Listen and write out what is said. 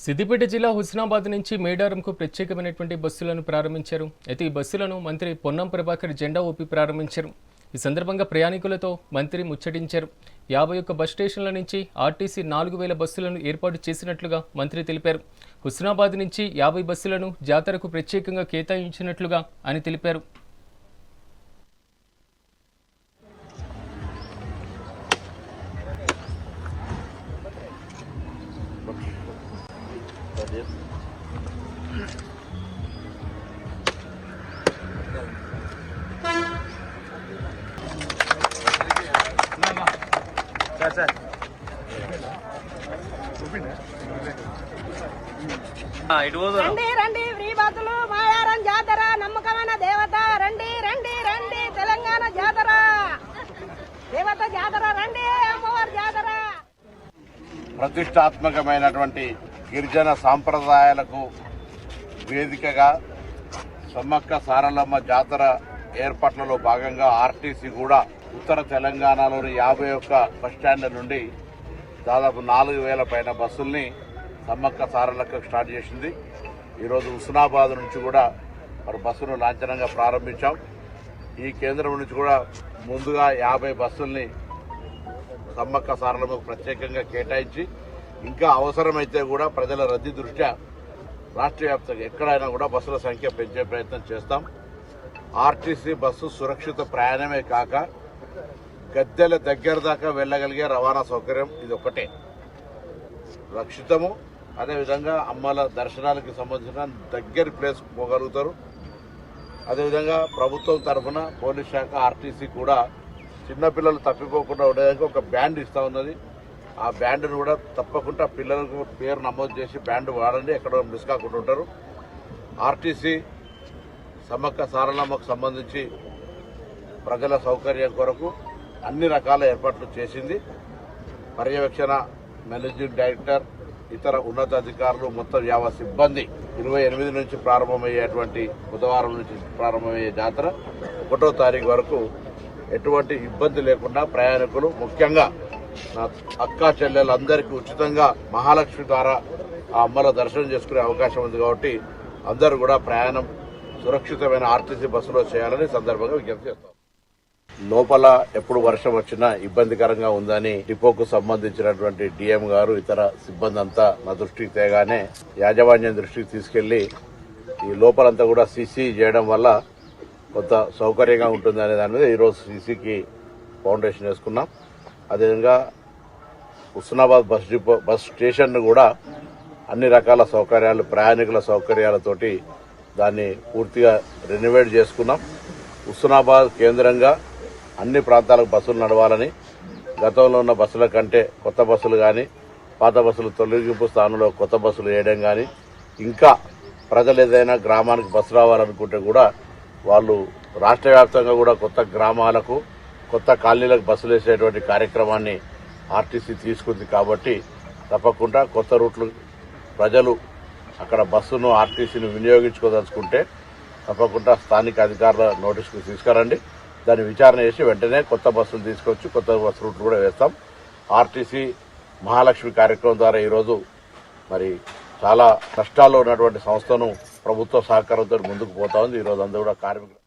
సిద్దిపేట జిల్లా హుస్నాబాద్ నుంచి మేడారంకు ప్రత్యేకమైనటువంటి బస్సులను ప్రారంభించారు. అయితే ఈ బస్సులను మంత్రి పొన్నం ప్రభాకర్ జెండా ఊపి ప్రారంభించారు. ఈ సందర్భంగా ప్రయాణికులతో మంత్రి ముచ్చటించారు. 51 బస్ స్టేషన్ల నుంచి ఆర్టీసీ 4000 బస్సులను ఏర్పాటు చేసినట్లుగా మంత్రి తెలిపారు. హుస్నాబాద్ నుంచి 50 బస్సులను జాతరకు ప్రత్యేకంగా కేటాయించినట్లుగా ఆయన తెలిపారు. రండి రండి ఫ్రీ బస్సులు మాయారం జాతర నమ్మకమైన దేవత రండి రండి రండి తెలంగాణ జాతర దేవత జాతర రండి అమ్మవారి జాతర. ప్రతిష్టాత్మకమైనటువంటి గిరిజన సాంప్రదాయాలకు వేదికగా సమ్మక్క సారలమ్మ జాతర ఏర్పాట్లలో భాగంగా ఆర్టీసీ కూడా ఉత్తర తెలంగాణలోని 51 బస్టాండ్ల నుండి దాదాపు 4000 పైన బస్సుల్ని సమ్మక్క సారలక్క స్టార్ట్ చేసింది. ఈరోజు హుస్నాబాద్ నుంచి కూడా మరి బస్సును లాంఛనంగా ప్రారంభించాం. ఈ కేంద్రం నుంచి కూడా ముందుగా 50 బస్సుల్ని సమ్మక్క సారలమ్మకు ప్రత్యేకంగా కేటాయించి ఇంకా అవసరమైతే కూడా ప్రజల రద్దీ దృష్ట్యా రాష్ట్ర వ్యాప్తంగా ఎక్కడైనా కూడా బస్సుల సంఖ్య పెంచే ప్రయత్నం చేస్తాం. ఆర్టీసీ బస్సు సురక్షిత ప్రయాణమే కాక గద్దెల దగ్గర దాకా వెళ్ళగలిగే రవాణా సౌకర్యం ఇది ఒకటే రక్షితము. అదేవిధంగా అమ్మల దర్శనాలకు సంబంధించిన దగ్గర ప్లేస్ పోగలుగుతారు. అదేవిధంగా ప్రభుత్వం తరఫున పోలీస్ శాఖ ఆర్టీసీ కూడా చిన్నపిల్లలు తప్పిపోకుండా ఉండడానికి ఒక బ్యాండ్ ఇస్తూ ఉన్నది. ఆ బ్యాండ్ను కూడా తప్పకుండా పిల్లలకు పేరు నమోదు చేసి బ్యాండ్ వాడండి, ఎక్కడ మిస్ కాకుండా ఉంటారు. ఆర్టీసీ సమ్మక్క సారలమ్మకు సంబంధించి ప్రజల సౌకర్యం కొరకు అన్ని రకాల ఏర్పాట్లు చేసింది. పర్యవేక్షణ మేనేజింగ్ డైరెక్టర్, ఇతర ఉన్నతాధికారులు, మొత్తం 50 సిబ్బంది 28 నుంచి ప్రారంభమయ్యేటువంటి బుధవారం నుంచి ప్రారంభమయ్యే జాతర 1వ తారీఖు వరకు ఎటువంటి ఇబ్బంది లేకుండా ప్రయాణికులు, ముఖ్యంగా నా అక్కా చెల్లెలందరికీ ఉచితంగా మహాలక్ష్మి ద్వారా ఆ అమ్మల దర్శనం చేసుకునే అవకాశం ఉంది. కాబట్టి అందరూ కూడా ప్రయాణం సురక్షితమైన ఆర్టీసీ బస్సులో చేయాలని సందర్భంగా విజ్ఞప్తి చేస్తాం. లోపల ఎప్పుడు వర్షం వచ్చినా ఇబ్బందికరంగా ఉందని డిపోకు సంబంధించినటువంటి డిఎం గారు, ఇతర సిబ్బంది అంతా నా దృష్టికి తేగానే యాజమాన్యం దృష్టికి తీసుకెళ్లి ఈ లోపలంతా కూడా సీసీ చేయడం వల్ల కొంత సౌకర్యంగా ఉంటుంది అనే దాని మీద ఈరోజు సీసీకి ఫౌండేషన్ వేసుకున్నాం. అదేవిధంగా హుస్నాబాద్ బస్ స్టేషన్ కూడా అన్ని రకాల సౌకర్యాలు, ప్రయాణికుల సౌకర్యాలతోటి దాన్ని పూర్తిగా రెనోవేట్ చేసుకున్నాం. హుస్నాబాద్ కేంద్రంగా అన్ని ప్రాంతాలకు బస్సులు నడవాలని, గతంలో ఉన్న బస్సుల కంటే కొత్త బస్సులు కానీ, పాత బస్సులు తొలగింపు స్థానంలో కొత్త బస్సులు వేయడం కానీ, ఇంకా ప్రజలు ఏదైనా గ్రామానికి బస్సు రావాలనుకుంటే కూడా వాళ్ళు రాష్ట్ర వ్యాప్తంగా కూడా కొత్త గ్రామాలకు, కొత్త కాలనీలకు బస్సులు వేసేటువంటి కార్యక్రమాన్ని ఆర్టీసీ తీసుకుంది. కాబట్టి తప్పకుండా కొత్త రూట్లు ప్రజలు అక్కడ బస్సును ఆర్టీసీని వినియోగించుకోదలుచుకుంటే తప్పకుండా స్థానిక అధికారుల నోటీసుకు తీసుకురండి. దాన్ని విచారణ చేసి వెంటనే కొత్త బస్సులు తీసుకొచ్చి కొత్త బస్సు రూట్లు కూడా వేస్తాం. ఆర్టీసీ మహాలక్ష్మి కార్యక్రమం ద్వారా ఈరోజు మరి చాలా కష్టాల్లో ఉన్నటువంటి సంస్థను ప్రభుత్వ సహకారంతో ముందుకు పోతా ఉంది. ఈరోజు అందరూ కూడా కార్మికులు